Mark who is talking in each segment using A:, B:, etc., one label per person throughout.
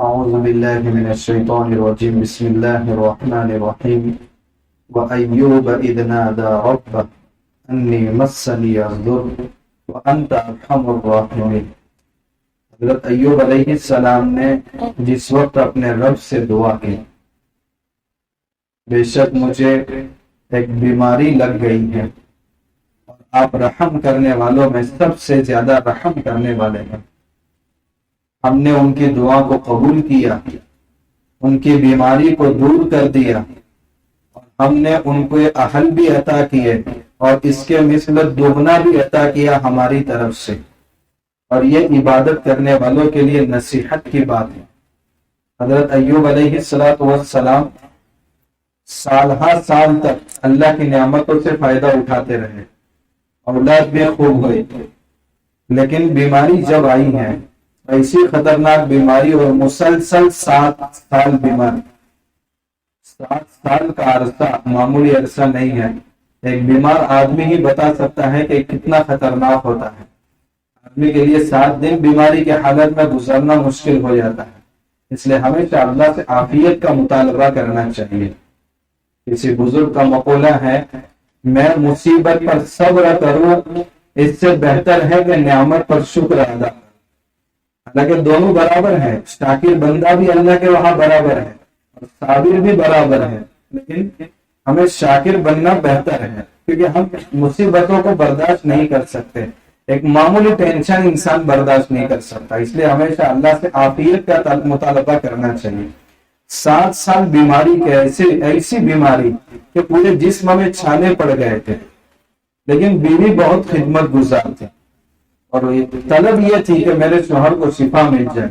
A: أعوذ بالله من الشيطان الرجيم بسم الله الرحمن الرحيم وأيوب إذ نادى ربه أني مسني الضر وأنت أرحم الراحمين۔ حضرت ایوب علیہ السلام نے جس وقت اپنے رب سے دعا کی، بے شک مجھے ایک بیماری لگ گئی ہے اور آپ رحم کرنے والوں میں سب سے زیادہ رحم کرنے والے ہیں، ہم نے ان کی دعا کو قبول کیا، ان کی بیماری کو دور کر دیا اور ہم نے ان کو اہل بھی عطا کیے اور اس کے مثل دوگنا بھی عطا کیا ہماری طرف سے، اور یہ عبادت کرنے والوں کے لیے نصیحت کی بات ہے۔ حضرت ایوب علیہ السلام سال ہر سال تک اللہ کی نعمتوں سے فائدہ اٹھاتے رہے، اولاد بھی خوب ہوئی، لیکن بیماری جب آئی ہے، ایسی خطرناک بیماری اور مسلسل 7 سال بیماری، 7 سال کا عرصہ معمولی عرصہ نہیں ہے۔ ایک بیمار آدمی ہی بتا سکتا ہے کہ کتنا خطرناک ہوتا ہے۔ آدمی کے لیے 7 دن بیماری کے حالت میں گزرنا مشکل ہو جاتا ہے، اس لیے ہمیشہ اللہ سے عافیت کا مطالبہ کرنا چاہیے۔ کسی بزرگ کا مقولہ ہے، میں مصیبت پر صبر کروں اس سے بہتر ہے کہ نعمت پر شکر ادا کروں۔ حالانکہ دونوں برابر ہیں، شاکر بندہ بھی اللہ کے وہاں برابر ہے اور صابر بھی برابر ہے، لیکن ہمیں شاکر بننا بہتر ہے، کیونکہ ہم مصیبتوں کو برداشت نہیں کر سکتے۔ ایک معمولی ٹینشن انسان برداشت نہیں کر سکتا، اس لیے ہمیشہ اللہ سے عافیت کا مطالبہ کرنا چاہیے۔ 7 سال بیماری کے ایسی بیماری کہ پورے جسم میں چھالے پڑ گئے تھے، لیکن بیوی بہت خدمت گزار تھی اور طلب یہ تھی کہ میرے شوہر کو شفا مل جائے،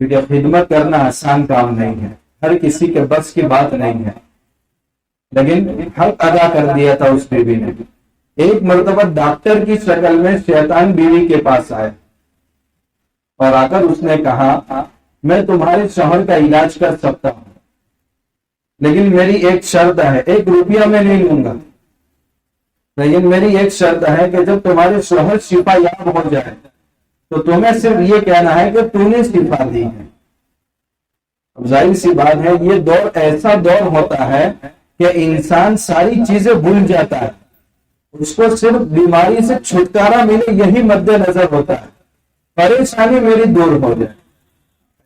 A: کیونکہ خدمت کرنا آسان کام نہیں ہے، ہر کسی کے بس کی بات نہیں ہے، لیکن حق ادا کر دیا تھا اس بیوی نے۔ ایک مرتبہ ڈاکٹر کی شکل میں شیطان بیوی کے پاس آئے اور آ کر اس نے کہا، میں تمہارے شوہر کا علاج کر سکتا ہوں، لیکن میری ایک شرط ہے، 1 روپیہ میں نہیں لوں گا، لیکن میری ایک شرط ہے کہ جب تمہارے شوہر شفا یاب ہو جائے تو تمہیں صرف یہ کہنا ہے کہ تو نے شفا دی ہے۔ اب ظاہر سی بات ہے، یہ دور ایسا دور ہوتا ہے کہ انسان ساری چیزیں بھول جاتا ہے، اس کو صرف بیماری سے چھٹکارا ملے یہی مد نظر ہوتا ہے، پریشانی میری دور ہو جائے۔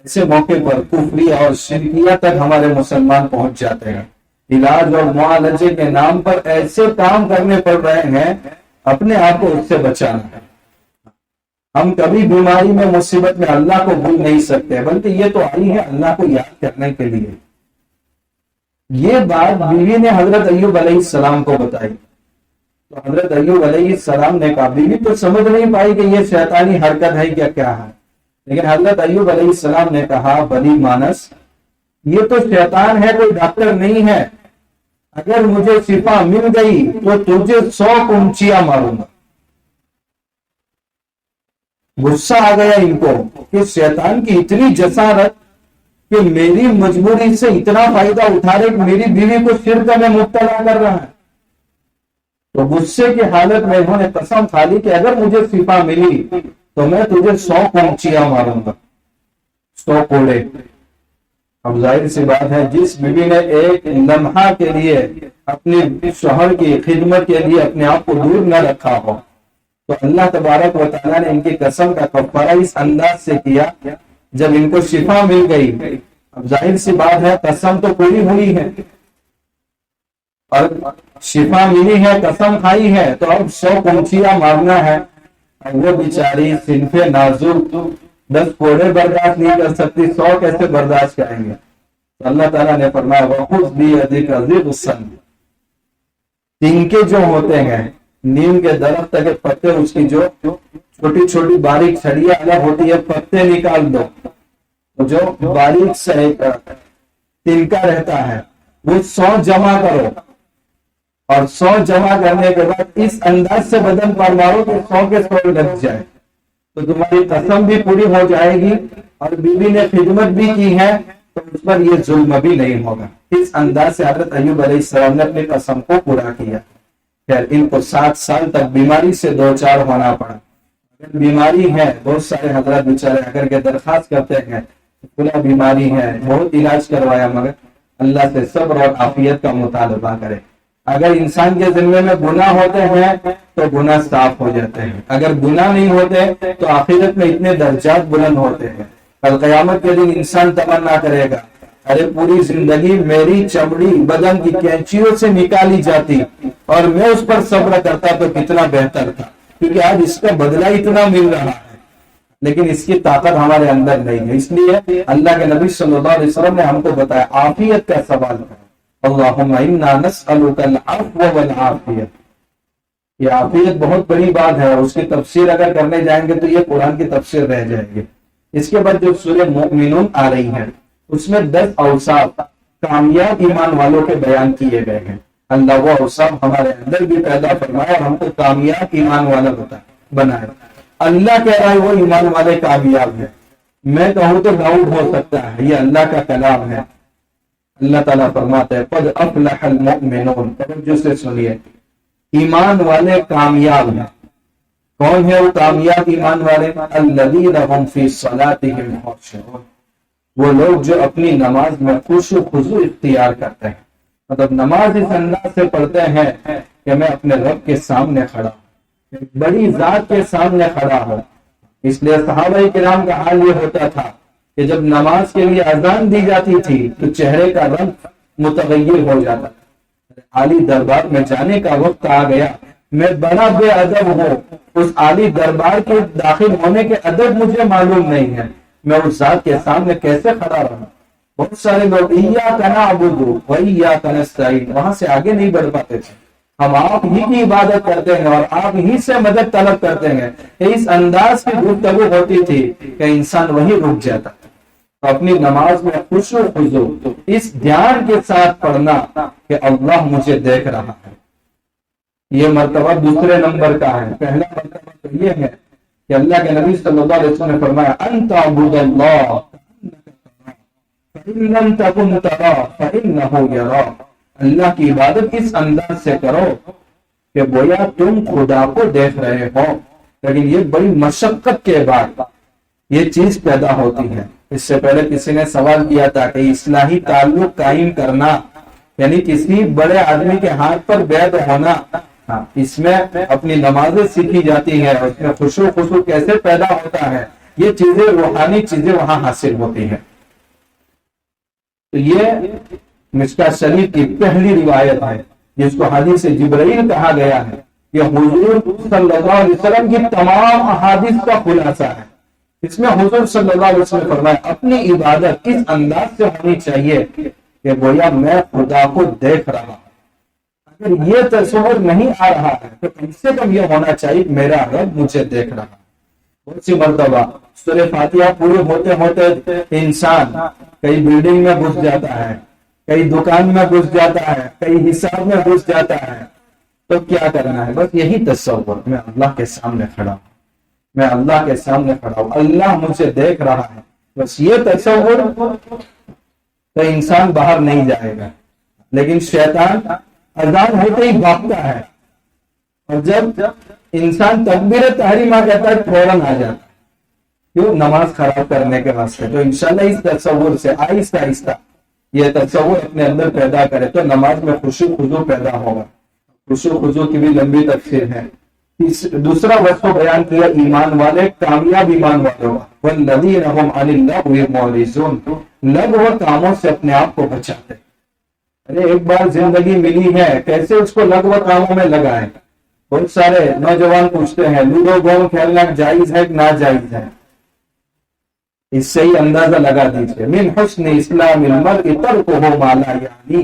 A: ایسے موقع پر کفری اور شرکیہ تک ہمارے مسلمان پہنچ جاتے ہیں، علاج اور معالجے کے نام پر ایسے کام کرنے پڑ رہے ہیں، اپنے آپ کو اس سے بچانا ہے۔ ہم کبھی بیماری میں مصیبت میں اللہ کو بھول نہیں سکتے، بلکہ یہ تو آئی ہے اللہ کو یاد کرنے کے لیے۔ یہ بات بیوی نے حضرت ایوب علیہ السلام کو بتائی تو حضرت ایوب علیہ السلام نے کہا، بیوی تو سمجھ نہیں پائی کہ یہ شیطانی حرکت ہے کیا ہے، لیکن حضرت ایوب علیہ السلام نے کہا، بلی مانس، یہ تو شیطان ہے، کوئی ڈاکٹر نہیں ہے، اگر مجھے شفا مل گئی تو تجھے 100 کنچیاں ماروں گا۔ غصہ آ گیا ان کو کہ شیطان کی اتنی جسارت کہ میری مجبوری سے اتنا فائدہ اٹھا رہے کہ میری بیوی کو شرک میں مبتلا کر رہا ہے۔ تو غصے کی حالت میں انہوں نے قسم کھا لی کہ اگر مجھے شفا ملی تو میں تجھے 100 کنچیاں ماروں گا، 100 کوڑے۔ اب ظاہر سی بات ہے، جس بیوی نے ایک لمحہ کے لیے اپنے شوہر کی خدمت کے لیے اپنے آپ کو دور نہ رکھا ہو، تو اللہ تبارک و تعالیٰ نے ان کی قسم کا کفارہ اس انداز سے کیا جب ان کو شفا مل گئی۔ اب ظاہر سی بات ہے، قسم تو پوری ہوئی ہے اور شفا ملی ہے، قسم کھائی ہے، تو اب 100 کنچیاں مارنا ہے۔ وہ بیچاری صنف نازک 10 کوڑے برداشت نہیں کر سکتی، 100 کیسے برداشت کریں گے؟ تو اللہ تعالیٰ نے فرمایا، وَخُذْ بِيَدِكَ ضِغْثًا، تنکے جو ہوتے ہیں نیم کے درخت کے پتے، اس کی جو چھوٹی چھوٹی باریک چھڑیاں الگ ہوتی ہے، پتے نکال دو، جو باریک سے ایک تنکا رہتا ہے وہ 100 جمع کرو، اور 100 جمع کرنے کے بعد اس انداز سے بدن پر مارو کہ 100 کے 100 لگ جائے، تو تمہاری قسم بھی پوری ہو جائے گی اور بیوی نے خدمت بھی کی ہے تو اس پر یہ ظلم بھی نہیں ہوگا۔ اس انداز سے حضرت ایوب علیہ السلام نے اپنی قسم کو پورا کیا۔ پھر ان کو 7 سال تک بیماری سے دوچار ہونا پڑا۔ اگر بیماری ہے، بہت سارے حضرات بیچارے اگر کے درخواست کرتے ہیں فلاں بیماری ہے، بہت علاج کروایا، مگر اللہ سے صبر اور عافیت کا مطالبہ کرے۔ اگر انسان کے ذمے میں گناہ ہوتے ہیں تو گناہ صاف ہو جاتے ہیں، اگر گناہ نہیں ہوتے تو آخرت میں اتنے درجات بلند ہوتے ہیں۔ کل قیامت کے دن انسان تمنا کرے گا، ارے پوری زندگی میری چمڑی بدن کی کینچیوں سے نکالی جاتی اور میں اس پر صبر کرتا تو کتنا بہتر تھا، کیونکہ آج اس کا بدلہ اتنا مل رہا ہے، لیکن اس کی طاقت ہمارے اندر نہیں ہے۔ اس لیے اللہ کے نبی صلی اللہ علیہ وسلم نے ہم کو بتایا عافیت کا سوال کرو، اللہم انا نسألک العفو والعافیہ۔ یہ عافیت بہت بڑی بات ہے، اور اس کی تفسیر اگر کرنے جائیں گے تو یہ قرآن کی تفسیر رہ جائے گی۔ اس کے بعد جو سورہ مومنون آ رہی ہے اس میں 10 اوصاف کامیاب ایمان والوں کے بیان کیے گئے ہیں۔ اللہ وہ اوصاف ہمارے اندر بھی پیدا فرمائے اور ہم کو کامیاب ایمان والا بنائے۔ اللہ کہہ رہا ہے وہ ایمان والے کامیاب ہیں، میں کہوں تو ڈاؤٹ ہو سکتا ہے، یہ اللہ کا کلام ہے۔ اللہ تعالیٰ فرماتا ہے قد افلح المؤمنون، توجہ سے سنیے، ایمان والے کامیاب ہیں۔ کون ہے وہ کامیاب ایمان والے؟ الذین هم فی صلاتهم خاشعون، وہ لوگ جو اپنی نماز میں خشوع و خضوع اختیار کرتے ہیں، مطلب نماز اس انداز سے پڑھتے ہیں کہ میں اپنے رب کے سامنے کھڑا ہوں، ایک بڑی ذات کے سامنے کھڑا ہوں۔ اس لیے صحابہ کرام کا حال یہ ہوتا تھا کہ جب نماز کے لیے اذان دی جاتی تھی تو چہرے کا رنگ متغیر ہو جاتا تھا۔ عالی دربار میں جانے کا وقت آ گیا، میں بڑا بے ادب ہوں، اس عالی دربار کے داخل ہونے کے ادب مجھے معلوم نہیں ہے، میں اس ذات کے سامنے کیسے کھڑا رہوں؟ بہت سارے لوگ ایاک نعبد و ایاک نستعین وہاں سے آگے نہیں بڑھ پاتے تھے۔ ہم آپ ہی کی عبادت کرتے ہیں اور آپ ہی سے مدد طلب کرتے ہیں، اس انداز کی گفتگو ہوتی تھی کہ انسان وہی رک جاتا۔ اپنی نماز میں خشوع و خضوع اس دھیان کے ساتھ پڑھنا کہ اللہ مجھے دیکھ رہا ہے، یہ مرتبہ دوسرے نمبر کا ہے۔ پہلا مرتبہ تو یہ ہے کہ اللہ کے نبی صلی اللہ علیہ وسلم نے فرمایا ان تعبد اللہ فإن لم تكن تراه فإنه يراك، اللہ کی عبادت اس انداز سے کرو کہ گویا تم خدا کو دیکھ رہے ہو۔ لیکن یہ بڑی مشقت کے بعد یہ چیز پیدا ہوتی ہے۔ اس سے پہلے کسی نے سوال کیا تھا کہ اصلاحی تعلق قائم کرنا یعنی کسی بڑے آدمی کے ہاتھ پر بیعت ہونا، اس میں اپنی نمازیں سیکھی جاتی ہے، اس میں خشوع و خضوع کیسے پیدا ہوتا ہے، یہ چیزیں روحانی چیزیں وہاں حاصل ہوتی ہیں۔ تو یہ مشکاۃ شریف کی پہلی روایت ہے جس کو حدیث جبرائیل کہا گیا ہے۔ یہ حضور صلی اللہ علیہ وسلم کی تمام احادیث کا خلاصہ ہے۔ اس میں حضور صلی اللہ علیہ وسلم نے فرمایا اپنی عبادت اس انداز سے ہونی چاہیے کہ گویا میں خدا کو دیکھ رہا ہوں۔ اگر یہ تصور نہیں آ رہا ہے تو کم سے کم یہ ہونا چاہیے کہ میرا رب مجھے دیکھ رہا ہے۔ بہت سی مرتبہ سورہ فاتحہ پورے ہوتے ہوتے انسان کئی بلڈنگ میں گھس جاتا ہے، کئی دکان میں گھس جاتا ہے، کئی حساب میں گھس جاتا ہے، تو کیا کرنا ہے؟ بس یہی تصور، میں اللہ کے سامنے کھڑا ہوں، میں اللہ کے سامنے کھڑا ہوں، اللہ مجھے دیکھ رہا ہے، بس یہ تصور تو انسان باہر نہیں جائے گا۔ لیکن شیطان اذان ہوتے ہی بھاگتا ہے، اور جب انسان تکبیر تحریمہ کہتا ہے فوراً آ جاتا ہے، کیوں؟ نماز خراب کرنے کے واسطے۔ تو انشاءاللہ اس تصور سے آہستہ آہستہ یہ تصور اپنے اندر پیدا کرے تو نماز میں خشوع و خضوع پیدا ہوگا۔ خشوع و خضوع کی بھی لمبی تفسیر ہے۔ دوسرا وصف بیان کیا ایمان والے کامیاب ایمان والوں کا، والذین هم عن اللغو معرضون، لغو کاموں سے اپنے آپ کو بچاتے۔ ارے ایک بار زندگی ملی ہے، کیسے اس کو لغو کاموں میں لگائیں؟ بہت سارے نوجوان پوچھتے ہیں لوڈو گیم کھیلنا جائز ہے کہ ناجائز ہے؟ اس سے ہی اندازہ لگا دیجئے، من حسن اسلام المرء ترکہ ما لا یعنی،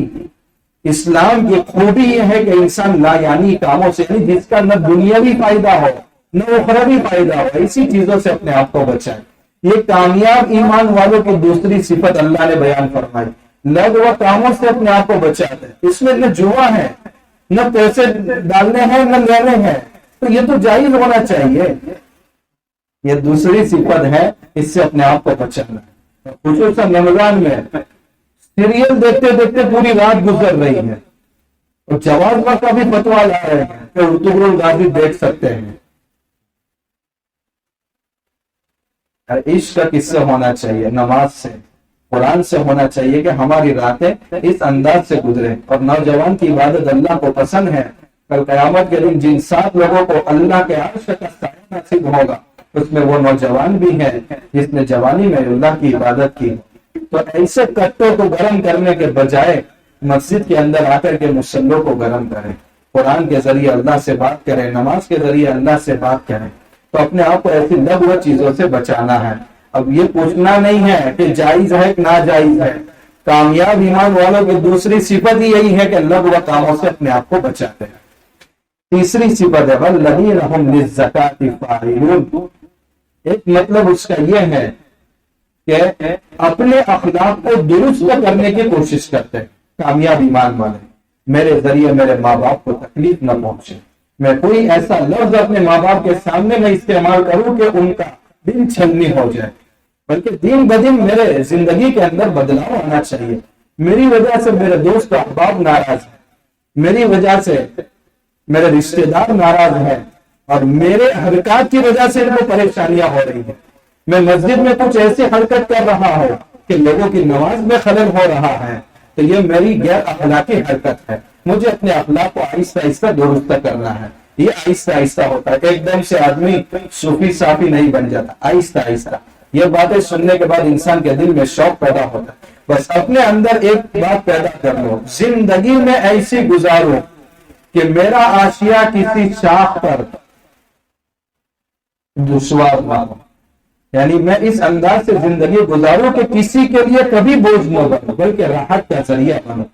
A: اسلام کی خوبی یہ ہے کہ انسان لا یعنی کاموں سے، یعنی جس کا نہ دنیاوی فائدہ ہو نہ اخروی فائدہ ہو، اسی چیزوں سے اپنے آپ کو بچائے۔ یہ کامیاب ایمان والوں کی دوسری صفت اللہ نے بیان فرمائی، لغو کاموں سے اپنے آپ کو بچاتے۔ اس میں نہ جوا ہے، نہ پیسے ڈالنے ہیں، نہ لینے ہیں، تو یہ تو جائز ہونا چاہیے۔ یہ دوسری صفت ہے، اس سے اپنے آپ کو بچانا۔ خصوصاً رمضان میں سیریل دیکھتے دیکھتے پوری رات گزر رہی ہے، اور جواز کا بھی فتویٰ لا رہے ہیں کہ ارطغرل غازی دیکھ سکتے ہیں۔ اور عشق کس سے ہونا چاہیے؟ نماز سے، قرآن سے ہونا چاہیے کہ ہماری راتیں اس انداز سے گزرے. اور نوجوان کی عبادت اللہ کو پسند ہے. کل قیامت کے دن جن 7 لوگوں کو اللہ کے عرش کا سایہ نصیب ہوگا اس میں وہ نوجوان بھی ہے جس نے جوانی میں اللہ کی عبادت کی. تو ایسے کٹوں کو گرم کرنے کے بجائے مسجد کے اندر آ کر کے مصلوں کو گرم کریں، قرآن کے ذریعے اللہ سے بات کریں، نماز کے ذریعے اللہ سے بات کریں. تو اپنے آپ کو ایسی لغو چیزوں سے بچانا ہے. اب یہ پوچھنا نہیں ہے کہ جائز ہے کہ ناجائز ہے. کامیاب ایمان والوں کی دوسری صفت ہی یہی ہے کہ لغو کاموں سے اپنے آپ کو بچاتے ہیں. تیسری صفت ہے والذین هم للزکاۃ فاعلون. ایک مطلب اس کا یہ ہے کہ اپنے اخلاق کو درست کرنے کی کوشش کرتے ہیں. کامیاب ایمان والے میرے ذریعے میرے ماں باپ کو تکلیف نہ پہنچے، میں کوئی ایسا لفظ اپنے ماں باپ کے سامنے میں استعمال کروں کہ ان کا دل چھلنی ہو جائے، بلکہ دن بدن میرے زندگی کے اندر بدلاؤ آنا چاہیے. میری وجہ سے میرے دوست احباب ناراض ہیں، میری وجہ سے میرے رشتے دار ناراض ہیں، اور میرے حرکات کی وجہ سے ان کو پریشانیاں ہو رہی ہیں. میں مسجد میں کچھ ایسی حرکت کر رہا ہوں کہ لوگوں کی نماز میں خلل ہو رہا ہے، تو یہ میری غیر اخلاقی حرکت ہے. مجھے اپنے اخلاق کو آہستہ آہستہ درست کرنا ہے. یہ آہستہ آہستہ ہوتا ہے. ایک دم سے آدمی صوفی صافی نہیں بن جاتا، آہستہ آہستہ. یہ باتیں سننے کے بعد انسان کے دل میں شوق پیدا ہوتا ہے. بس اپنے اندر ایک بات پیدا کر لو، زندگی میں ایسی گزارو کہ میرا آشیا کسی شاخ پر دشوار نہ ہو. یعنی میں اس انداز سے زندگی گزاروں کہ کسی کے لیے کبھی بوجھ نہ بنو بلکہ راحت کا ذریعہ بنو.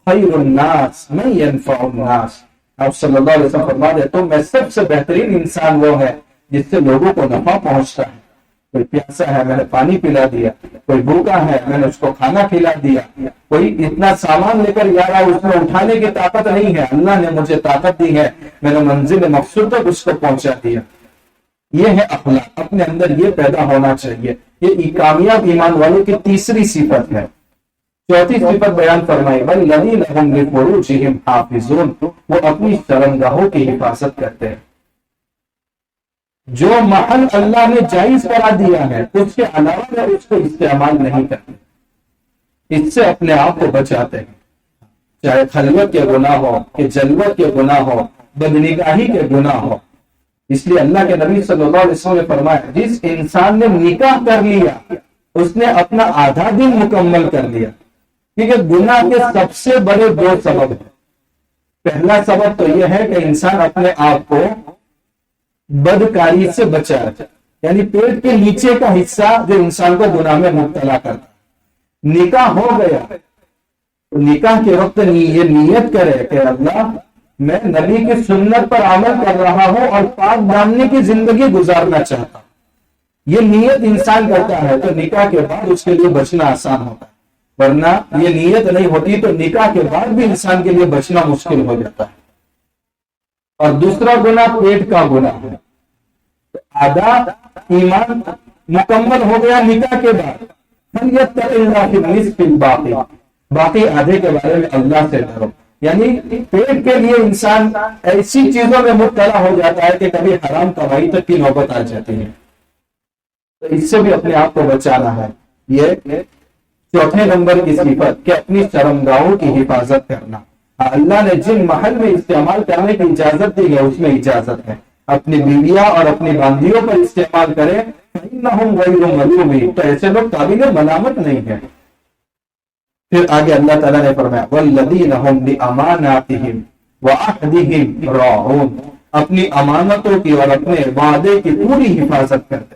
A: خیر الناس من ينفع الناس. آپ صلی اللہ علیہ وسلم فرما دے تو میں سب سے بہترین انسان وہ ہے جس سے لوگوں کو نفع پہنچتا ہے. کوئی پیاسا ہے میں نے پانی پلا دیا، کوئی بھوکا ہے میں نے اس کو کھانا کھلا دیا، کوئی اتنا سامان لے کر جا رہا ہے اس میں اٹھانے کی طاقت نہیں ہے، اللہ نے مجھے طاقت دی ہے، میں نے منزل مقصود تک اس کو پہنچا دیا. یہ ہے اخلاق. اپنے اندر یہ پیدا ہونا چاہیے. یہ کامیاب ایمان والوں کی تیسری صفت ہے. چوتھی صفت بیان فرمائی والذین هم لفروجهم حافظون. وہ اپنی شرمگاہوں کی حفاظت کرتے ہیں. جو محل اللہ نے جائز کرا دیا ہے اس کے علاوہ میں اس کو استعمال نہیں کرتے. اس سے اپنے آپ کو بچاتے ہیں. چاہے خلوت کے گناہ ہو کہ جلوت کے گناہ ہو، بدنگاہی کے گناہ ہو. اس لیے اللہ کے نبی صلی اللہ علیہ وسلم نے فرمایا جس انسان نے نکاح کر لیا اس نے اپنا آدھا دن مکمل کر لیا. کیونکہ گناہ کے سب سے بڑے 2 سبب ہیں. پہلا سبب تو یہ ہے کہ انسان اپنے آپ کو بدکاری سے بچائے، یعنی پیٹ کے نیچے کا حصہ جو انسان کو گناہ میں مبتلا کرتا. نکاح ہو گیا تو نکاح کے وقت یہ نیت کرے کہ اللہ میں نبی کی سنت پر عمل کر رہا ہوں اور پاک دامنی کی زندگی گزارنا چاہتا ہوں. یہ نیت انسان کرتا ہے تو نکاح کے بعد اس کے لیے بچنا آسان ہوتا ہے. ورنہ یہ نیت نہیں ہوتی تو نکاح کے بعد بھی انسان کے لیے بچنا مشکل ہو جاتا ہے. اور دوسرا گناہ پیٹ کا گناہ ہے. آدھا ایمان مکمل ہو گیا نکاح کے بعد، باقی آدھے کے بارے میں اللہ سے ڈرو. یعنی پیٹ کے لیے انسان ایسی چیزوں میں مبتلا ہو جاتا ہے کہ کبھی حرام کمائی تک کی نوبت آ جاتی ہے. تو اس سے بھی اپنے آپ کو بچانا ہے. یہ چوتھے نمبر کی صفت کہ اپنی شرمگاہوں کی حفاظت کرنا. اللہ نے جن محل میں استعمال کرنے کی اجازت دی ہے اس میں اجازت ہے. اپنی بیویاں اور اپنی باندیوں پر استعمال کریں فإنہم غیر ملومین. تو ایسے لوگ قابل ملامت نہیں ہیں. پھر آگے اللہ تعالیٰ نے فرمایا والذین هم لأماناتهم وعہدهم راعون. اپنی امانتوں کی اور اپنے وعدے کی پوری حفاظت کرتے.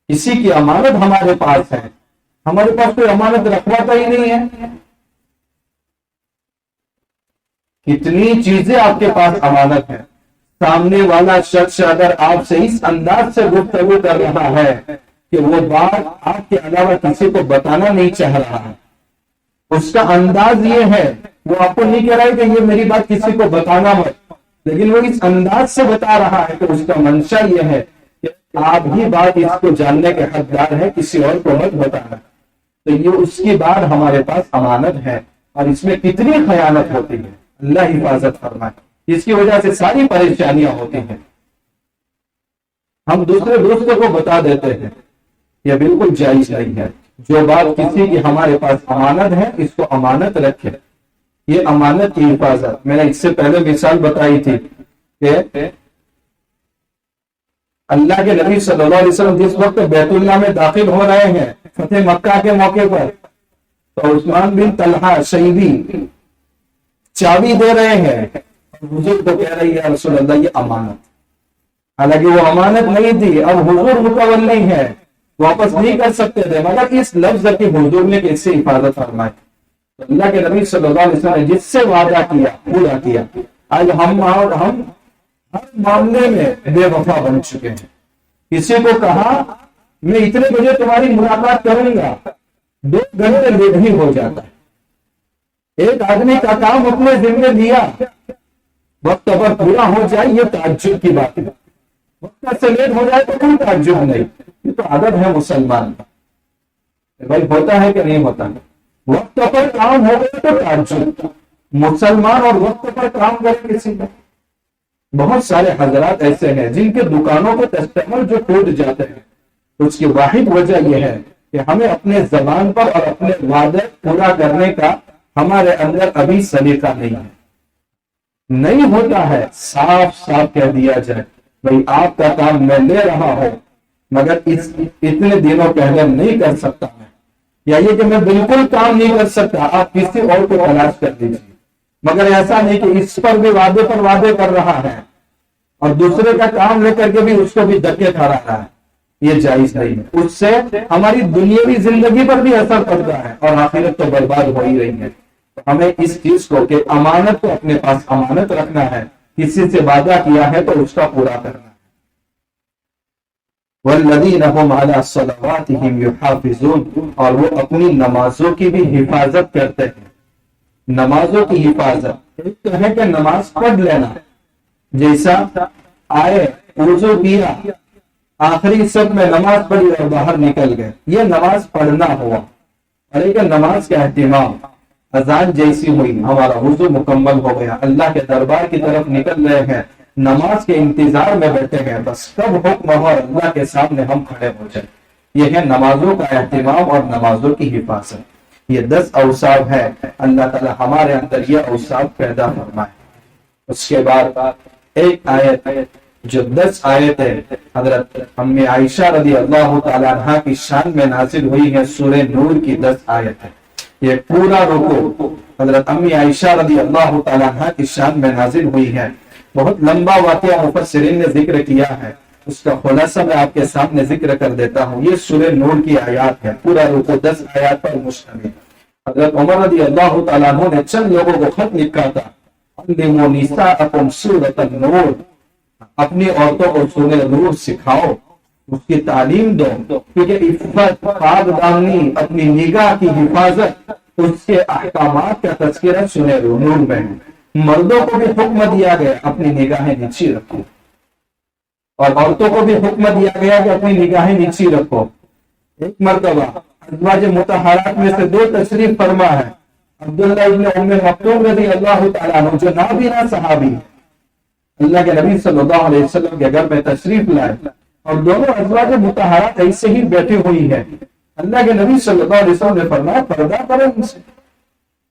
A: کسی کی امانت ہمارے پاس ہے، ہمارے پاس کوئی امانت رکھواتا ہی نہیں ہے. کتنی چیزیں آپ کے پاس امانت ہے. سامنے والا شخص اگر آپ سے اس انداز سے گفتگو کر رہا ہے کہ وہ بات آپ کے علاوہ کسی کو بتانا نہیں چاہ رہا ہے، اس کا انداز یہ ہے، وہ آپ کو نہیں کہہ رہا ہے کہ یہ میری بات کسی کو بتانا مت، لیکن وہ اس انداز سے بتا رہا ہے کہ اس کا منشا یہ ہے کہ آپ ہی بات اس کو جاننے کے حقدار ہے، کسی اور کو مت بتانا. تو یہ اس کی بات ہمارے پاس امانت ہے اور اس میں کتنی خیانت ہوتی ہے. اللہ حفاظت فرمائے. اس کی وجہ سے ساری پریشانیاں ہوتی ہیں. ہم دوسرے دوستوں کو بتا دیتے ہیں یہ بالکل جائز نہیں ہے. جو بات کسی کی ہمارے پاس امانت ہے اس کو امانت رکھے. یہ امانت کی حفاظت. میں نے اس سے پہلے مثال بتائی تھی کہ اللہ کے نبی صلی اللہ علیہ وسلم جس وقت بیت اللہ میں داخل ہو رہے ہیں فتح مکہ کے موقع پر، تو عثمان بن طلحہ شیبی چابی دے رہے ہیں، حضور کو کہہ رہی ہے رسول اللہ یہ امانت. حالانکہ وہ امانت نہیں تھی، اب حضور متولی ہے، واپس نہیں کر سکتے تھے، مگر اس لفظ کی حضور نے کیسے حفاظت فرمائی. اللہ کے نبی صلی اللہ علیہ وسلم نے جس سے وعدہ کیا پورا کیا. آج ہم ہر معاملے میں بے وفا بن چکے ہیں. کسی کو کہا میں اتنے بجے تمہاری ملاقات کروں گا، 2 گھنٹے لیٹ ہی ہو جاتا ہے. ایک آدمی کا کام اپنے ذمہ لیا، وقت پر پورا ہو جائے یہ تعجب کی بات ہے. وقت سے لیٹ ہو جائے تو کوئی تعجب نہیں. یہ تو عادت ہے مسلمان کا. بھائی ہوتا ہے کہ نہیں ہوتا؟ وقت پر کام ہو گئے تو تعجب. مسلمان اور وقت پر کام کرے کسی کا. بہت سارے حضرات ایسے ہیں جن کے دکانوں کے کسٹمر جو ٹوٹ جاتے ہیں، اس کی واحد وجہ یہ ہے کہ ہمیں اپنے زبان پر اور اپنے وعدے پورا کرنے کا ہمارے اندر ابھی سلیقہ نہیں ہے. نہیں ہوتا ہے صاف صاف کہہ دیا جائے بھائی آپ کا کام میں لے رہا ہوں مگر اتنے دنوں پہلے نہیں کر سکتا میں، یا یہ کہ میں بالکل کام نہیں کر سکتا، آپ کسی اور کو تلاش کر دیجیے. مگر ایسا نہیں کہ اس پر بھی وعدے پر وعدے کر رہا ہے اور دوسرے کا کام لے کر کے بھی اس کو بھی دھکے کھا رہا ہے. یہ جائز نہیں ہے. اس سے ہماری دنیاوی زندگی پر بھی اثر پڑتا ہے اور آخرت تو برباد ہو ہی رہی ہے. ہمیں اس چیز کو کہ امانت کو اپنے پاس امانت رکھنا ہے. کسی سے وعدہ کیا ہے تو اس کا پورا کرنا ہے. والذین هم علی صلواتهم یحافظون، اور وہ اپنی نمازوں کی بھی حفاظت کرتے ہیں. نمازوں کی حفاظت ایک تو ہے کہ نماز پڑھ لینا، جیسا آئے وضو کیا آخری سب میں نماز پڑھی اور باہر نکل گئے، یہ نماز پڑھنا ہوا. اور ایک نماز کا اہتمام، اذان جیسی ہوئی ہمارا وضو مکمل ہو گیا، اللہ کے دربار کی طرف نکل رہے ہیں، نماز کے انتظار میں بیٹھے ہیں، بس کب حکم ہو اللہ کے سامنے ہم کھڑے ہو جائیں. یہ ہے نمازوں کا اہتمام اور نمازوں کی حفاظت. یہ 10 اوصاف ہے. اللہ تعالی ہمارے اندر یہ اوصاف پیدا فرمائے. اس کے بعد ایک آیت جو 10 آیت ہے حضرت ام عائشہ رضی اللہ تعالی عنہ کی شان میں نازل ہوئی ہے. سورہ نور کی 10 آیت ہے. یہ پورا رکوع حضرت ام عائشہ رضی اللہ تعالی عنہ کی شان میں نازل ہوئی ہے. بہت لمبا واقعہ مفسرین نے ذکر کیا ہے، اس کا خلاصہ میں آپ کے سامنے ذکر کر دیتا ہوں. یہ سورہ نور کی آیات ہے. پورا رکوع 10 آیات پر مشتمل. حضرت عمر رضی اللہ تعالیٰ عنہ نے چند لوگوں کو خط لکھا تھا، علموا نساءکم سورۃ النور، اپنی عورتوں کو سورہ نور سکھاؤ، اس کی تعلیم دو، کیونکہ عفت، پاک دامنی، اپنی نگاہ کی حفاظت، اس کے احکامات کا تذکرہ سورہ نور میں ہے. مردوں کو بھی حکم دیا گیا اپنی نگاہیں نیچی رکھو، اور عورتوں کو بھی حکم دیا گیا کہ اپنی نگاہیں نیچی رکھو. ایک مرتبہ ازواج مطہرات میں سے 2 تشریف فرما ہے. عبداللہ ابن ام مکتوم رضی اللہ تعالیٰ عنہ جو نابینا صحابی اللہ کے نبی صلی اللہ علیہ وسلم کے گھر میں تشریف لائے، اور دونوں ازواج مطہرات ایسے ہی بیٹھی ہوئی ہیں. اللہ کے نبی صلی اللہ علیہ وسلم نے فرمایا پردہ کرو ان سے.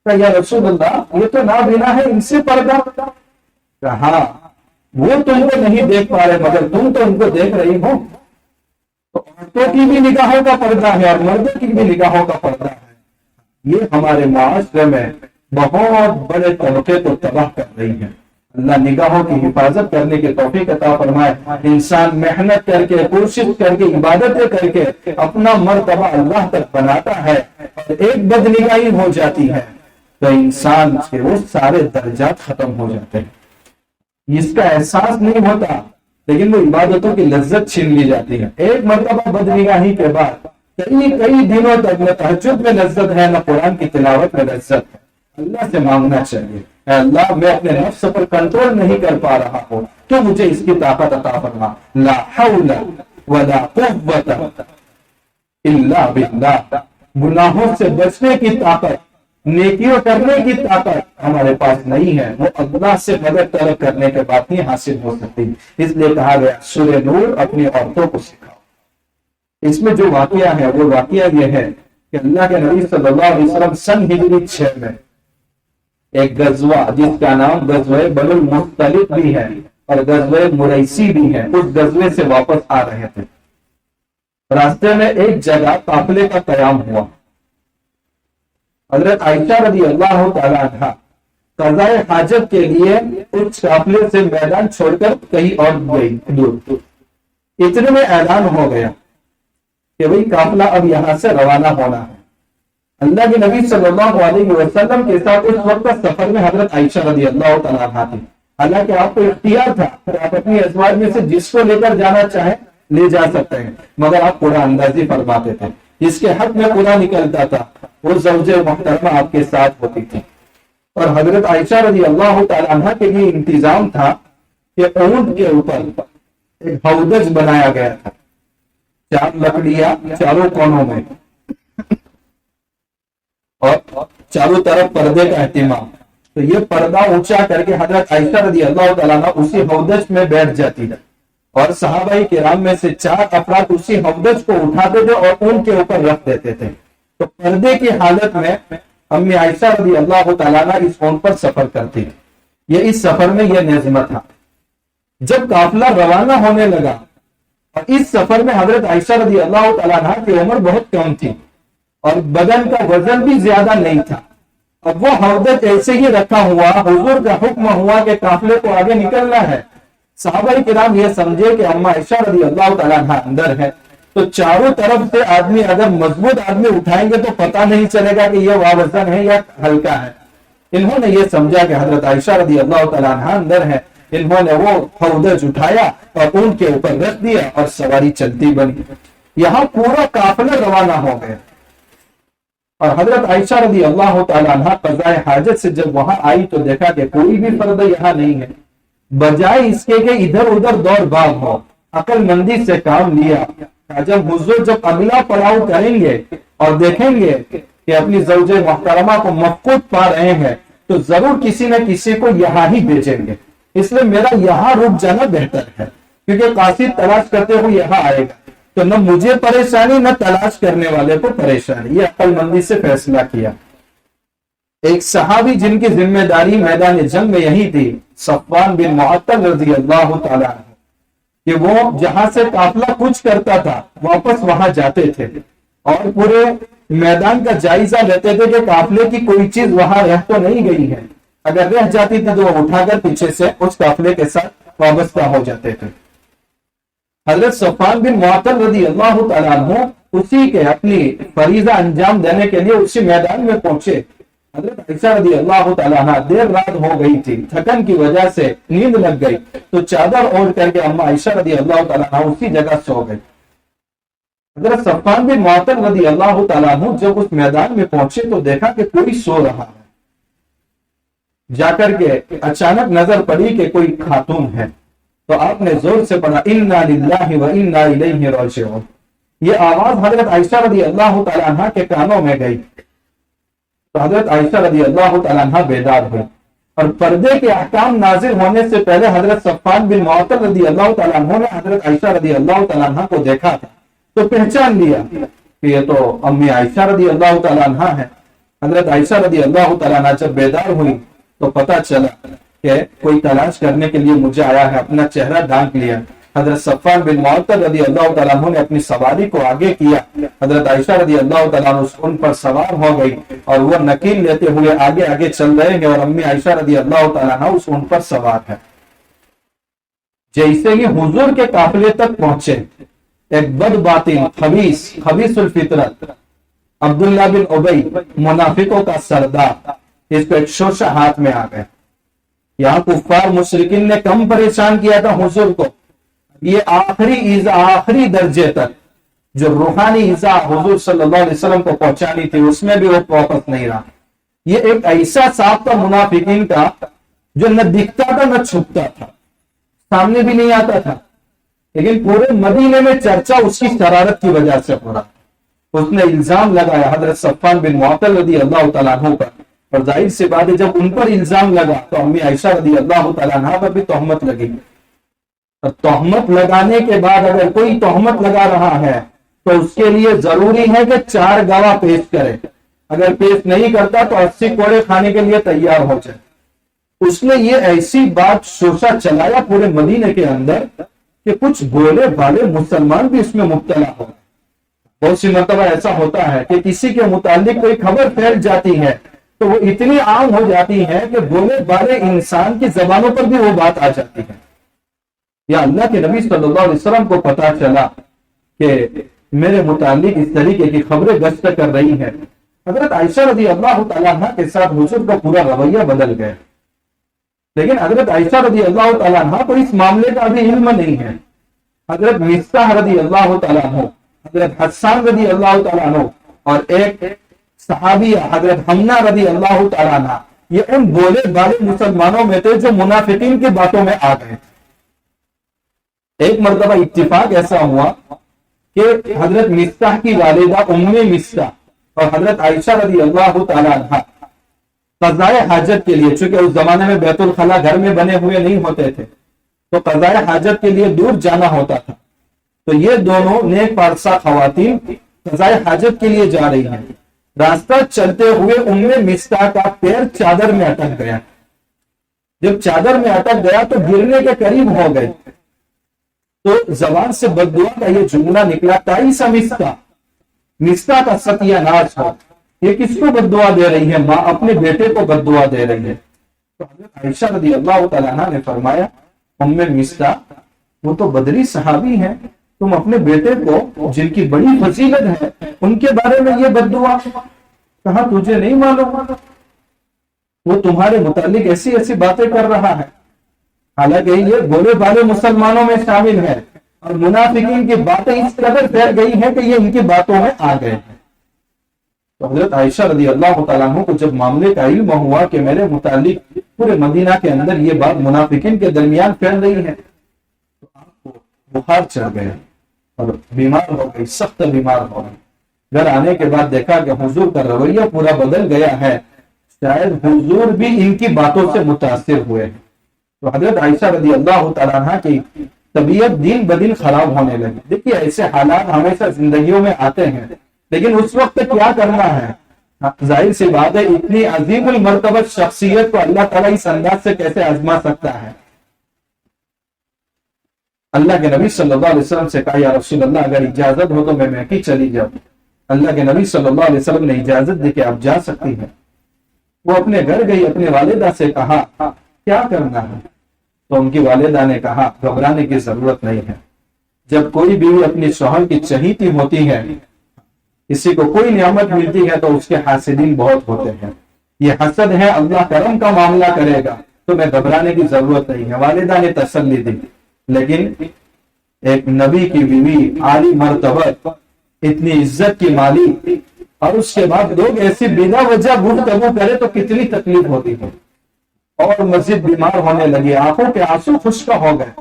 A: یا رسول اللہ یہ تو نابینا ہے، ان سے پردہ. کہا وہ تم کو نہیں دیکھ پا رہے مگر تم تو ان کو دیکھ رہی ہو. تو عورتوں کی بھی نگاہوں کا پردہ ہے اور مردوں کی بھی نگاہوں کا پردہ ہے. یہ ہمارے معاشرے میں بہت بڑے طبقے کو تباہ کر رہی ہے. اللہ نگاہوں کی حفاظت کرنے کی توفیق عطا فرمائے. انسان محنت کر کے، کوشش کر کے، عبادتیں کر کے اپنا مرتبہ اللہ تک بناتا ہے، اور ایک بد نگاہی ہو جاتی ہے تو انسان کے وہ سارے درجات ختم ہو جاتے ہیں. اس کا احساس نہیں ہوتا لیکن وہ عبادتوں کی لذت چھین لی جاتی ہے. ایک مرتبہ بد نگاہی کے بعد کئی دنوں تک نہ تہجد میں لذت ہے نہ قرآن کی تلاوت میں لذت ہے. اللہ سے مانگنا چاہیے، اے اللہ میں اپنے نفس پر کنٹرول نہیں کر پا رہا ہوں تو مجھے اس کی طاقت عطا فرما. لا حول ولا قوت الا باللہ. گناہوں سے بچنے کی طاقت، نیکیوں کرنے کی طاقت ہمارے پاس نہیں ہے، وہ اللہ سے مدد طلب کرنے کے بعد نہیں حاصل ہو سکتی. اس لیے کہا گیا سورہ نور اپنی عورتوں کو سکھاؤ. اس میں جو واقعہ ہے وہ واقعہ یہ ہے کہ اللہ کے نبی صلی اللہ علیہ وسلم سن ہجری 6 میں ایک غزوہ جس کا نام غزوہ بنو المختلف بھی ہے اور غزوہ مریسی بھی ہے، اس غزوے سے واپس آ رہے تھے۔ راستے میں ایک جگہ قافلے کا قیام ہوا۔ حضرت عائشہ رضی اللہ تعالی عنہا قضاء حاجت کے لیے اس قافلے سے میدان چھوڑ کر کہیں اور گئی دور۔ اتنے میں اعلان ہو گیا کہ بھئی قافلہ اب یہاں سے روانہ ہونا ہے۔ اللہ کے نبی صلی اللہ علیہ وسلم کے ساتھ اس وقت سفر میں حضرت عائشہ رضی اللہ تعالیٰ عنہا تھی۔ حالانکہ آپ کو اختیار تھا کہ آپ اپنی ازواج میں سے جس کو لے کر جانا چاہیں لے جا سکتے ہیں، مگر آپ قرآن اندازی فرماتے تھے، جس کے حق میں قرآن نکلتا تھا وہ زوج محترمہ آپ کے ساتھ ہوتی تھی۔ اور حضرت عائشہ رضی اللہ تعالیٰ عنہا کے لیے انتظام تھا کہ اونٹ کے اوپر ایک ہودج بنایا گیا تھا، 4 لکڑیاں چاروں کونوں میں اور چاروں طرف پردے کا اہتمام۔ تو یہ پردہ اونچا کر کے حضرت عائشہ رضی اللہ تعالیٰ عنہ اسی ہودج میں بیٹھ جاتی ہے، اور صحابہ کرام میں سے 4 افراد اسی ہودج کو اٹھاتے تھے اور ان کے اوپر رکھ دیتے تھے۔ تو پردے کی حالت میں امی عائشہ رضی اللہ تعالیٰ عنہ اس اونٹ پر سفر کرتی تھی۔ یہ اس سفر میں یہ نظم تھا۔ جب قافلہ روانہ ہونے لگا اور اس سفر میں حضرت عائشہ رضی اللہ تعالیٰ عنہ کی عمر بہت کم تھی اور بدن کا وزن بھی زیادہ نہیں تھا، اب وہ ہودج ایسے ہی رکھا ہوا، حضور کا حکم ہوا کہ قافلے کو آگے نکلنا ہے۔ صحابہ کرام یہ سمجھے کہ اما عائشہ رضی اللہ تعالیٰ عنہ اندر ہے، تو چاروں طرف سے آدمی اگر مضبوط آدمی اٹھائیں گے تو پتہ نہیں چلے گا کہ یہ واوزن ہے یا ہلکا ہے۔ انہوں نے یہ سمجھا کہ حضرت عائشہ رضی اللہ تعالیٰ عنہ اندر ہے، انہوں نے وہ ہودج اٹھایا اور ان کے اوپر رکھ دیا اور سواری چلتی بنی۔ یہاں پورا قافلہ روانہ ہو گیا اور حضرت عائشہ رضی اللہ تعالیٰ عنہ قضاء حاجت سے جب وہاں آئی تو دیکھا کہ کوئی بھی فرد یہاں نہیں ہے، بجائے اس کے کہ ادھر ادھر دوڑ بھاگ ہو، عقل مندی سے کام لیا۔ جب حضور جب اگلا پڑاؤ کریں گے اور دیکھیں گے کہ اپنی زوج محترمہ کو مفقود پا رہے ہیں تو ضرور کسی نہ کسی کو یہاں ہی بھیجیں گے، اس لیے میرا یہاں رک جانا بہتر ہے، کیونکہ قاصد تلاش کرتے ہوئے یہاں آئے گا تو نہ مجھے پریشانی نہ تلاش کرنے والے کو پریشانی۔ یہ عقل مندی سے فیصلہ کیا۔ ایک صحابی جن کی ذمہ داری میدان جنگ میں یہی تھی، صفوان بن معطل رضی اللہ تعالیٰ عنہ، کہ وہ جہاں سے قافلہ کچھ کرتا تھا واپس وہاں جاتے تھے اور پورے میدان کا جائزہ لیتے تھے کہ قافلے کی کوئی چیز وہاں رہ تو نہیں گئی ہے، اگر رہ جاتی تھی تو وہ اٹھا کر پیچھے سے اس قافلے کے ساتھ وابستہ ہو جاتے تھے۔ حضرت صفوان بن معطل رضی اللہ تعالیٰ عنہ اسی کے اپنی فریضہ انجام دینے کے لیے اسی میدان میں پہنچے۔ حضرت عائشہ رضی اللہ تعالیٰ عنہ دیر رات ہو گئی تھی، تھکن کی وجہ سے نیند لگ گئی تو چادر اوڑھ کر کے اما عائشہ رضی اللہ تعالیٰ عنہ اسی جگہ سو گئی۔ حضرت صفوان بن معطل رضی اللہ تعالیٰ عنہ جب اس میدان میں پہنچے تو دیکھا کہ کوئی سو رہا ہے۔ جا کر کے اچانک نظر پڑی کہ کوئی خاتون ہے تو آپ نے زور سے پڑھا انا للہ و انا الیہ راجعون۔ یہ آواز حضرت عائشہ رضی اللہ تعالیٰ عنہ کے کانوں میں گئی تو حضرت عائشہ رضی اللہ تعالیٰ عنہ بیدار ہوئی اور پردے کے احکام نازل ہونے سے پہلے حضرت صفوان بن معطل رضی اللہ تعالیٰ عنہ نے حضرت عائشہ رضی اللہ تعالیٰ عنہ کو دیکھا تھا تو پہچان لیا کہ یہ تو امی عائشہ رضی اللہ تعالیٰ عنہ ہے۔ حضرت عائشہ رضی اللہ تعالیٰ عنہ جب بیدار ہوئی تو پتہ چلا کہ کوئی تلاش کرنے کے لیے مجھے آیا ہے، اپنا چہرہ ڈھانپ لیا۔ حضرت صفوان بن معطل رضی اللہ تعالیٰ عنہ نے اپنی سواری کو آگے کیا، حضرت عائشہ رضی اللہ تعالیٰ عنہ ان پر سوار ہو گئی اور وہ نکیل لیتے ہوئے آگے آگے چل رہے ہیں اور امی عائشہ رضی اللہ تعالیٰ عنہ اس ان پر سوار ہے۔ جیسے ہی حضور کے قافلے تک پہنچے، ایک بد باطن خبیث الفطرت عبداللہ بن ابی، منافقوں کا سردار، اس کو ایک شوشہ ہاتھ میں آ گئے۔ یہاں کفار مشرکین نے کم پریشان کیا تھا حضور کو، یہ آخری درجے تک جو روحانی ایذا حضور صلی اللہ علیہ وسلم کو پہنچانی تھی اس میں بھی وہ واپس نہیں رہا۔ یہ ایک ایسا سانپ تھا منافقین کا جو نہ دکھتا تھا نہ چھپتا تھا، سامنے بھی نہیں آتا تھا، لیکن پورے مدینے میں چرچا اس کی شرارت کی وجہ سے ہو رہا۔ اس نے الزام لگایا حضرت صفوان بن معطل رضی اللہ تعالیٰ عنہ پر، اور ظاہر سی بات ہے جب ان پر الزام لگا تو امی عائشہ رضی اللہ تعالیٰ عنہ پر بھی تہمت لگی۔ اور تہمت لگانے کے بعد اگر کوئی تہمت لگا رہا ہے تو اس کے لیے ضروری ہے کہ 4 گواہ پیش کرے. اگر پیش نہیں کرتا تو 80 کوڑے کھانے کے لیے تیار ہو جائے. اس نے یہ ایسی بات شوشہ چلایا پورے مدینے کے اندر کہ کچھ بولے والے مسلمان بھی اس میں مبتلا ہو. بہت سی مرتبہ ایسا ہوتا ہے کہ کسی کے متعلق کوئی خبر پھیل جاتی ہے تو وہ اتنی عام ہو جاتی ہے کہ بولے والے انسان کی زبانوں پر بھی وہ بات آ جاتی ہے. یا اللہ کے نبی صلی اللہ علیہ وسلم کو پتا چلا کہ میرے متعلق اس طریقے کی خبریں گشت کر رہی ہیں. حضرت عائشہ رضی اللہ تعالیٰ عنہ کے ساتھ حضور کا پورا رویہ بدل گیا. لیکن حضرت عائشہ رضی اللہ تعالیٰ عنہ کو اس معاملے کا ابھی علم نہیں ہے. حضرت مصطح رضی اللہ تعالیٰ عنہ، حضرت حسان رضی اللہ تعالیٰ عنہ اور ایک صحابیہ حضرت حمنہ رضی اللہ تعالیٰ عنہ، یہ ان بولے والے مسلمانوں میں تھے جو منافقین کی باتوں میں آ گئے. ایک مرتبہ اتفاق ایسا ہوا کہ حضرت مصطح کی والدہ ام مصطح اور حضرت عائشہ رضی اللہ تعالیٰ عنہ قضائے حاجت کے لیے، چونکہ اس زمانے میں بیت الخلا گھر میں بنے ہوئے نہیں ہوتے تھے تو قضائے حاجت کے لیے دور جانا ہوتا تھا. تو یہ دونوں نیک پارسا خواتین قضائے حاجت کے لیے جا رہی ہیں. راستہ چلتے ہوئے ام مصطح کا پیر چادر میں اٹک گیا. جب چادر میں اٹک گیا تو گرنے کے قریب ہو گئے تو زبان سے بددعا کا یہ جملہ نکلا، تائیس مصطح، مصطح کا ستیہ ناش ہو. یہ کس کو بددعا دے رہی ہے؟ ماں اپنے بیٹے کو بددعا دے رہی ہے. تو حضرت عائشہ رضی اللہ تعالیٰ عنہ نے فرمایا، ام مصطح وہ تو بدری صحابی ہیں، تم اپنے بیٹے کو جن کی بڑی فضیلت ہے ان کے بارے میں یہ بددعا؟ کہا تجھے نہیں معلوم وہ تمہارے متعلق ایسی ایسی باتیں کر رہا ہے. حالانکہ یہ بولے والے مسلمانوں میں شامل ہے اور منافقین کی باتیں اس قدر پھیل گئی ہیں کہ یہ ان کی باتوں میں آ گئے ہیں. تو حضرت عائشہ رضی اللہ تعالیٰ عنہ کو جب معاملے کا علم ہوا کہ میرے متعلق پورے مدینہ کے اندر یہ بات منافقین کے درمیان پھیل رہی ہے تو آپ کو بخار چڑھ گیا اور بیمار ہو گئی، سخت بیمار ہو گئی. گھر آنے کے بعد دیکھا کہ حضور کا رویہ پورا بدل گیا ہے، شاید حضور بھی ان کی باتوں سے متاثر ہوئے. تو حضرت عائشہ رضی اللہ تعالیٰ عنہ کی طبیعت دن بدن خراب ہونے لگی. دیکھیے ایسے حالات ہمیشہ زندگیوں میں آتے ہیں، لیکن اس وقت کیا کرنا ہے؟ ظاہر سی بات ہے اتنی عظیم المرتبہ شخصیت کو اللہ تعالیٰ اس انداز سے کیسے آزما سکتا ہے. اللہ کے نبی صلی اللہ علیہ وسلم سے کہا، یا رسول اللہ اگر اجازت ہو تو میں کی چلی جاؤں. اللہ کے نبی صلی اللہ علیہ وسلم نے اجازت دی کہ آپ جا سکتی ہیں. وہ اپنے گھر گئی، اپنے والدہ سے کہا کیا کرنا ہے؟ تو ان کی والدہ نے کہا گھبرانے کی ضرورت نہیں ہے. جب کوئی بیوی اپنی شوہر کی چہیتی ہوتی ہے، کسی کو کوئی نعمت ملتی ہے تو اس کے حاسدین بہت ہوتے ہیں. یہ حسد ہے، اللہ کرم کا معاملہ کرے گا تو میں گھبرانے کی ضرورت نہیں ہے. والدہ نے تسلی دی. لیکن ایک نبی کی بیوی عالی مرتبہ، اتنی عزت کی مالی، اور اس کے بعد لوگ ایسی بنا وجہ گفتگو کرے تو کتنی تکلیف ہوتی ہے. اور مزید بیمار ہونے لگی، آنکھوں کے آنسو خشک ہو گئے.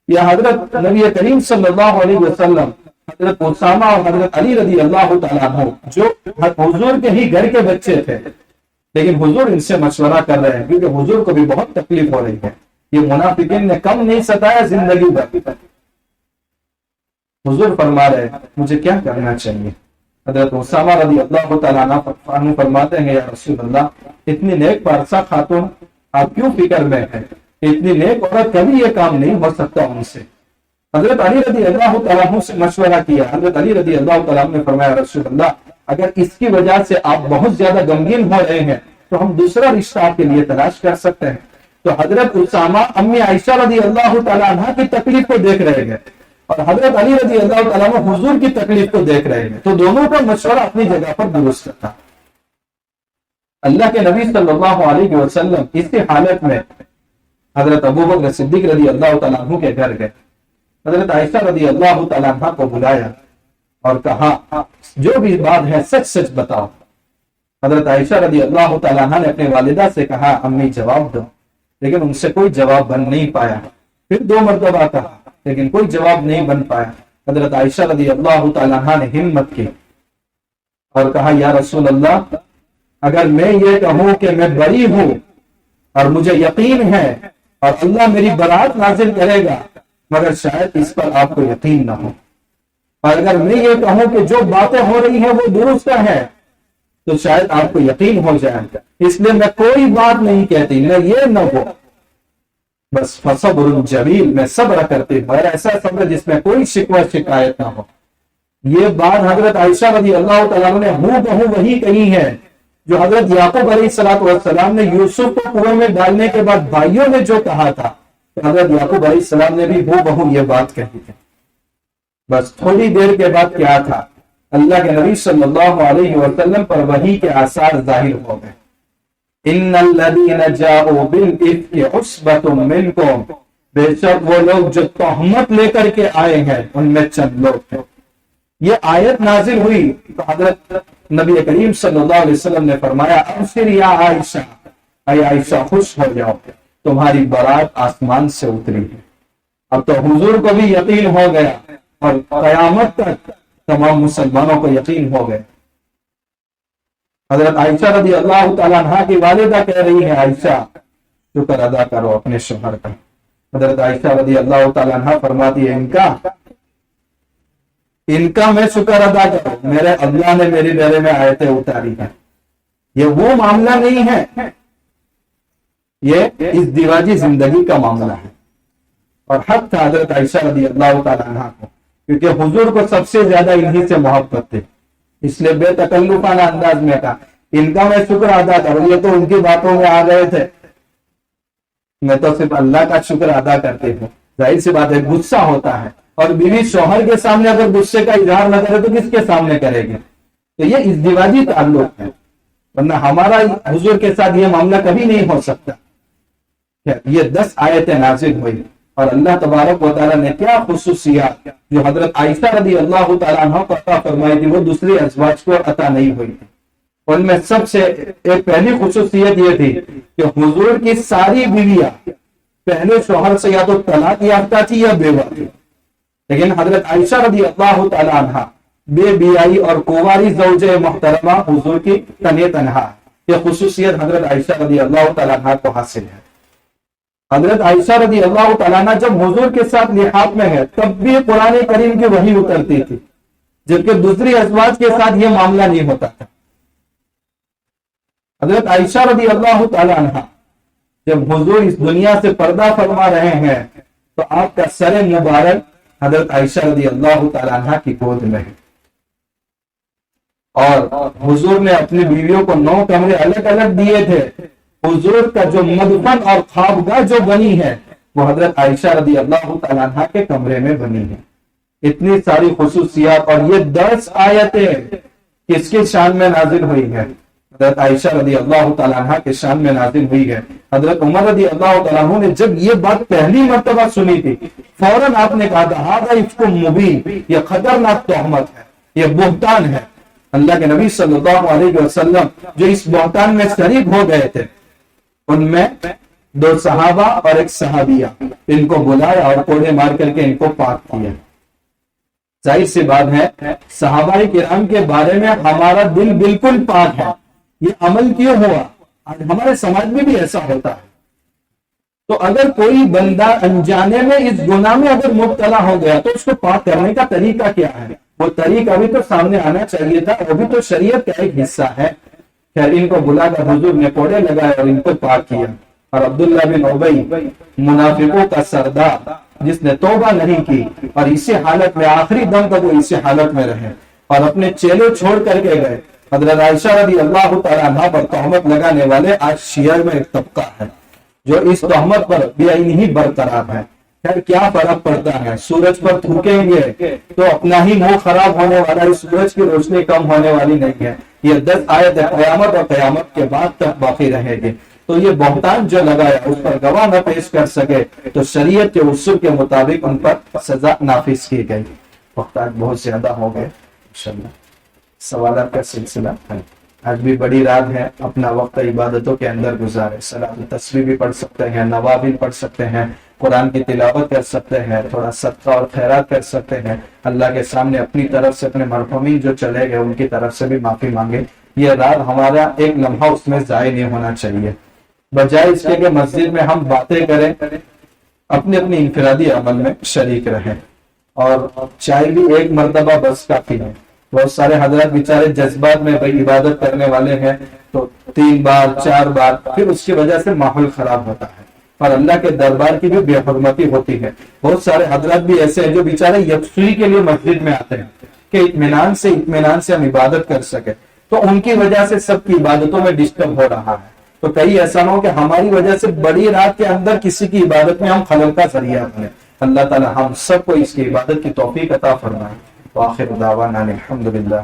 A: یہ حضرت نبی کریم صلی اللہ علیہ وسلم، حضرت اسامہ اور حضرت علی رضی اللہ تعالیٰ عنہ جو حضور کے ہی گھر کے بچے تھے، لیکن حضور ان سے مشورہ کر رہے ہیں کیونکہ حضور کو بھی بہت تکلیف ہو رہی ہے. یہ منافقین نے کم نہیں ستایا زندگی بھر. حضور فرما رہے مجھے کیا کرنا چاہیے؟ حضرت اسامہ رضی اللہ تعالیٰ عنہ فرماتے ہیں، یا رسول اللہ اتنی نیک پارسا خاتون آپ کیوں فکر میں ہیں؟ اتنی نیک عورت کبھی یہ کام نہیں ہو سکتا ان سے. حضرت علی رضی اللہ تعالیٰ عنہ سے مشورہ کیا. حضرت علی رضی اللہ تعالیٰ عنہ نے فرمایا، رسول اللہ اگر اس کی وجہ سے آپ بہت زیادہ غمگین ہو رہے ہیں تو ہم دوسرا رشتہ آپ کے لیے تلاش کر سکتے ہیں. تو حضرت اسامہ امی عائشہ رضی اللہ تعالیٰ عنہ کی تکلیف کو دیکھ رہے ہیں اور حضرت علی رضی اللہ تعالیٰ عنہ حضور کی تکلیف کو دیکھ رہے ہیں. تو دونوں کا مشورہ اپنی جگہ پر درست تھا. اللہ کے نبی صلی اللہ علیہ وسلم اسی حالت میں حضرت ابوبکر صدیق رضی اللہ تعالیٰ عنہ کے گھر گئے. حضرت عائشہ رضی اللہ تعالیٰ عنہ کو بلایا اور کہا جو بھی بات ہے سچ سچ بتاؤ. حضرت عائشہ رضی اللہ تعالیٰ عنہ نے اپنے والدہ سے کہا امی جواب دو، لیکن ان سے کوئی جواب بن نہیں پایا. پھر 2 مرتبہ کہا لیکن کوئی جواب نہیں بن پایا. حضرت عائشہ رضی اللہ تعالیٰ عنہ نے ہمت کی اور کہا یا رسول اللہ اگر میں یہ کہوں کہ میں بری ہوں اور مجھے یقین ہے اور اللہ میری برات نازل کرے گا، مگر شاید اس پر آپ کو یقین نہ ہو. اور اگر میں یہ کہوں کہ جو باتیں ہو رہی ہیں وہ درست ہیں تو شاید آپ کو یقین ہو جائے گا، اس لیے میں کوئی بات نہیں کہتی، نہ یہ نہ وہ، بس فصبر جمیل، میں صبر کرتی ہوں، اور ایسا صبر جس میں کوئی شکوہ شکایت نہ ہو۔ یہ بات حضرت عائشہ رضی اللہ تعالیٰ عنہ نے ہو بہو وہی کہی ہے جو حضرت یعقوب علیہ السلام نے یوسف کو کنویں میں ڈالنے کے بعد بھائیوں نے جو کہا تھا، حضرت یعقوب علیہ السلام نے بھی ہو بہو یہ بات کہی تھی۔ بس تھوڑی دیر کے بعد کیا تھا، اللہ کے نبی صلی اللہ علیہ وسلم پر وحی کے آثار ظاہر ہو گئے۔ ان الذین جاءوا بالافک عصبۃ منکم، بے شک وہ لوگ جو تہمت لے کر کے آئے ہیں ان میں چند لوگ ہیں۔ یہ آیت نازل ہوئی تو حضرت نبی کریم صلی اللہ علیہ وسلم نے فرمایا ابشر یا عائشہ، اے عائشہ خوش ہو جاؤ، تمہاری بارات آسمان سے اتری ہے۔ اب تو حضور کو بھی یقین ہو گیا اور قیامت تک تمام مسلمانوں کو یقین ہو گئے۔ حضرت عائشہ رضی اللہ تعالیٰ عنہ کی والدہ کہہ رہی ہے عائشہ شکر ادا کرو اپنے شوہر کا۔ حضرت عائشہ رضی اللہ تعالیٰ عنہ فرماتی ہے ان کا میں شکر ادا کروں، میرے اللہ نے میری بارے میں آیتیں اتاری ہیں۔ یہ وہ معاملہ نہیں ہے، یہ اس دیواجی زندگی کا معاملہ ہے۔ اور حق تھا حضرت عائشہ رضی اللہ تعالیٰ عنہ کو، کیونکہ حضور کو سب سے زیادہ انہی سے محبت تھی، اس لیے بے تکلفانہ انداز میں کہا ان کا میں شکر ادا کروں۔ یہ تو ان کی باتوں میں آ گئے تھے، میں تو صرف اللہ کا شکر ادا کرتے ہوں۔ ظاہر سی بات ہے غصہ ہوتا ہے، اور بیوی شوہر کے سامنے اگر غصے کا اظہار نہ کرے تو کس کے سامنے کرے گی؟ تو یہ ازدواجی تعلق ہے، ورنہ ہمارا حضور کے ساتھ یہ معاملہ کبھی نہیں ہو سکتا۔ یہ 10 آیتیں نازل ہوئی اور اللہ تبارک و تعالیٰ نے کیا خصوصیات جو حضرت عائشہ رضی اللہ تعالیٰ عنہ کو عطا فرمائی تھی وہ دوسرے ازواج کو عطا نہیں ہوئی تھی۔ ان میں سب سے ایک پہلی خصوصیت یہ تھی کہ حضور کی ساری بیویاں پہلے شوہر سے یا تو طلاق یافتہ تھی یا بیوہ تھی، لیکن حضرت عائشہ رضی اللہ تعالیٰ عنہ بے بیائی اور کنواری زوجہ محترمہ حضور کی تنہ تنہا۔ یہ خصوصیت حضرت عائشہ رضی اللہ تعالیٰ عنہ کو حاصل ہے۔ حضرت عائشہ رضی اللہ تعالیٰ عنہ جب حضور کے ساتھ لحاق میں ہے تب بھی قرآن کریم کی وحی اترتی تھی، جبکہ دوسری ازواج کے ساتھ یہ معاملہ نہیں ہوتا تھا۔ حضرت عائشہ رضی اللہ تعالیٰ عنہ جب حضور اس دنیا سے پردہ فرما رہے ہیں تو آپ کا سر مبارک حضرت عائشہ رضی اللہ تعالیٰ عنہ کی گود میں ہے، اور حضور نے اپنی بیویوں کو 9 کمرے الگ الگ دیے تھے۔ حضور کا جو مدفن اور خوابگاہ جو بنی ہے وہ حضرت عائشہ رضی اللہ تعالیٰ عنہ کے کمرے میں بنی ہے۔ اتنی ساری خصوصیات، اور یہ 10 آیتیں کس کی شان میں نازل ہوئی ہے؟ حضرت عائشہ رضی اللہ تعالیٰ عنہ کے شان میں نازل ہوئی ہے۔ حضرت عمر رضی اللہ تعالیٰ عنہ نے جب یہ بات پہلی مرتبہ سنی تھی فوراً آپ نے کہا تھا ھذا افک مبین، یہ خطرناک تہمت ہے، یہ بہتان ہے۔ اللہ کے نبی صلی اللہ علیہ وسلم جو اس بہتان میں شریک ہو گئے تھے ان میں 2 صحابہ اور 1 صحابیہ، ان کو بلایا اور کوڑے مار کر کے ان کو پاک کیا۔ ظاہر سی بات ہے صحابہ کرام کے بارے میں ہمارا دل بالکل پاک ہے، یہ عمل کیوں ہوا؟ آج ہمارے سماج میں بھی ایسا ہوتا ہے۔ تو اگر کوئی بندہ انجانے میں اس گناہ میں اگر مبتلا ہو گیا تو اس کو پاک کرنے کا طریقہ کیا ہے؟ وہ طریقہ بھی تو سامنے آنا چاہیے تھا، وہ بھی تو شریعت کا ایک حصہ ہے۔ خیر ان کو بلا کر حضور نے کوڑے لگائے اور ان کو پاک کیا۔ اور عبداللہ بن ابی منافقوں کا سردار جس نے توبہ نہیں کی اور اسی حالت میں آخری دم تک وہ اسی حالت میں رہے اور اپنے چیلے چھوڑ کر کے گئے۔ حضرت عائشہ رضی اللہ تعالیٰ عنہ پر تہمت لگانے والے آج شیعہ میں ایک طبقہ ہے جو اس تہمت پر بے عینی ہی برقرار ہے۔ خیر کیا فرق پڑتا ہے؟ سورج پر تھوکیں گے تو اپنا ہی منہ خراب ہونے والا ہے، سورج کی روشنی کم ہونے والی نہیں ہے۔ یہ 10 آیت قیامت اور قیامت کے بعد تک باقی رہے گی۔ تو یہ بہتان جو لگایا اس پر گواہ نہ پیش کر سکے تو شریعت کے اصول کے مطابق ان پر سزا نافذ کی گئی۔ وقت آج بہت زیادہ ہو گئے، انشاءاللہ سوالات کا سلسلہ ہے۔ آج بھی بڑی رات ہے، اپنا وقت عبادتوں کے اندر گزارے، صلاۃ تسبیح بھی پڑھ سکتے ہیں، نوافل پڑھ سکتے ہیں، قرآن کی تلاوت کر سکتے ہیں، تھوڑا صدقہ اور خیرات کر سکتے ہیں، اللہ کے سامنے اپنی طرف سے اپنے مرحومین جو چلے گئے ان کی طرف سے بھی معافی مانگے۔ یہ رات ہمارا ایک لمحہ اس میں ضائع نہیں ہونا چاہیے، بجائے اس کے کہ مسجد میں ہم باتیں کریں، اپنے اپنی انفرادی عمل میں شریک رہیں۔ اور چائے بھی ایک مرتبہ بس کافی ہے. بہت سارے حضرات بیچارے جذبات میں بھائی عبادت کرنے والے ہیں تو 3 بار 4 بار، پھر اس کی وجہ سے ماحول خراب ہوتا ہے اور اللہ کے دربار کی بھی بے حرمتی ہوتی ہے. بہت سارے حضرات بھی ایسے ہیں جو بیچارے یکسوئی کے لیے مسجد میں آتے ہیں کہ اطمینان سے ہم عبادت کر سکے، تو ان کی وجہ سے سب کی عبادتوں میں ڈسٹرب ہو رہا ہے. تو کہیں ایسا نہ ہو کہ ہماری وجہ سے بڑی رات کے اندر کسی کی عبادت میں ہم خلل کا ذریعہ بنے. اللہ تعالی ہم سب کو اس کی عبادت کی توفیق عطا فرمائے. وآخر دعوانا الحمدللہ.